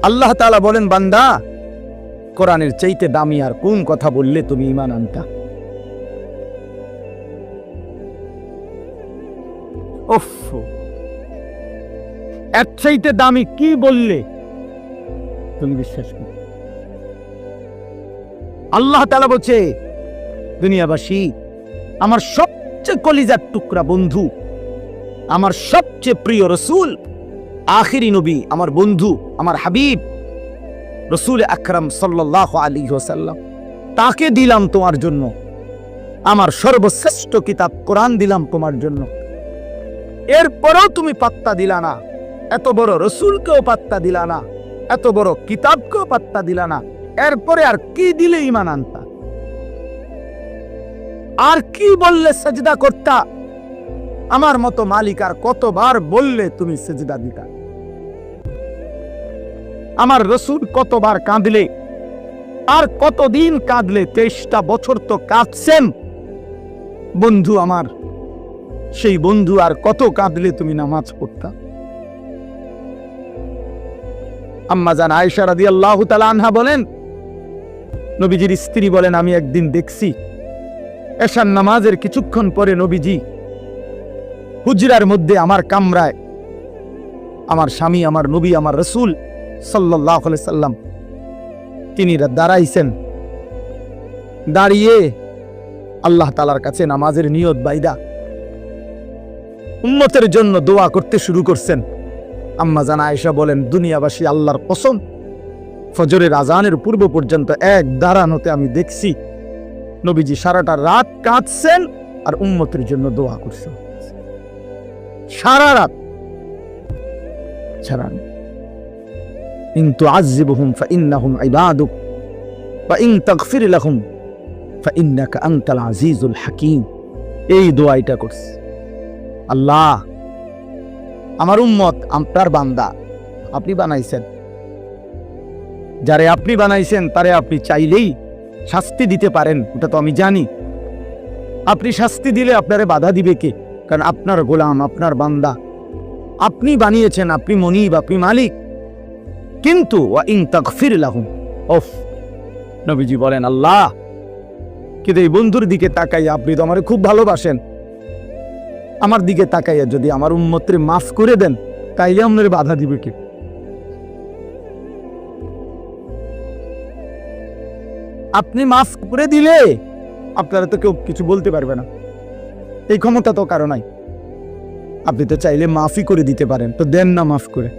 আল্লাহ তাআলা বলেন, বান্দা, কোরআনের চাইতে দামি আর কোন কথা বললে তুমি ঈমান আনতা? উফ, এর চাইতে দামি কি বললে তুমি বিশ্বাস করো? আল্লাহ তাআলা বলছে, দুনিয়াবাসী, আমার সবচেয়ে কলিজার টুকরা বন্ধু, আমার সবচেয়ে প্রিয় রসুল, আখিরি নবী, আমার বন্ধু, আমার হাবিব রসুল আকরাম সাল্লাল্লাহু আলাইহি ওয়াসাল্লাম, তাকে দিলাম তোমার জন্য। আমার সর্বশ্রেষ্ঠ কিতাব কোরআন দিলাম তোমার জন্য। এরপরেও তুমি পাত্তা দিলা না। এত বড় রসুলকেও পাত্তা দিলা না, এত বড় কিতাবকেও পাত্তা দিলা না। এরপরে আর কি দিলে ঈমান আনতা? আর কি বললে সেজদা করতা? আমার মতো মালিক আর কতবার বললে তুমি সেজদা দিতা? আমার রসুল কতবার কাঁদলে, আর কতদিন কাঁদলে? 23টা বছর তো কাঁদছেন বন্ধু আমার। সেই বন্ধু আর কত কাঁদলে তুমি নামাজ পড়তা? আম্মা জান আয়েশা রাদিয়াল্লাহু তাআলা আনহা বলেন, নবীজির স্ত্রী বলেন, আমি একদিন দেখছি এশার নামাজের কিছুক্ষণ পরে নবীজি হুজরার মধ্যে আমার কামরায়, আমার স্বামী, আমার নবী, আমার রসুল সাল্লাল্লাহু আলাইহি সাল্লাম, তিনি দাঁড়াইছেন। দাঁড়িয়ে আল্লাহ তাআলার কাছে নামাজের নিয়ত বাইদা উম্মতের জন্য দোয়া করতে শুরু করছেন। আম্মা জান আয়েশা বলেন, দুনিয়াবাসী, আল্লাহর কসম, ফজরের আজানের পূর্ব পর্যন্ত এক দাঁড়ানোতে আমি দেখছি নবীজি সারাটা রাত কাঁদছেন আর উম্মতের জন্য দোয়া করছেন। সারা রাত, সারা রাত। ইন তুআযিবহুম ফাইন্নাহুম ইবাদুক ওয়া ইন তাগফির লাহুম ফাইন্নাকা আনতাল আজিজুল হাকীম। এই দোয়াটা করছে, আল্লাহ, আমার উম্মত আপনার বান্দা, আপনি বানাইছেন, যারে আপনি বানাইছেন তারে আপনি চাইলেই শাস্তি দিতে পারেন, ওটা তো আমি জানি। আপনি শাস্তি দিলে আপনারে বাধা দিবে কে? কারণ আপনার গোলাম, আপনার বান্দা, আপনি বানিয়েছেন, আপনি মনিব, আপনি মালিক। কিন্তু ওয়া ইন তাগফির লাহুম, ওফ, নবীজি বলেন, আল্লাহ, কিন্তু এই বন্ধুর দিকে তাকাইয়া, আপনি তো আমারে খুব ভালোবাসেন, আমার দিকে তাকাইয়া যদি আমার উম্মতরে মাফ করে দেন, তাইলে আপনারে বাধা দিবে কে? আপনি মাফ করে দিলে আপনারা তো কেউ কিছু বলতে পারবে না, এই ক্ষমতা তো কারো নাই। আপনি তো চাইলে মাফই করে দিতে পারেন, তো দেন না মাফ করে।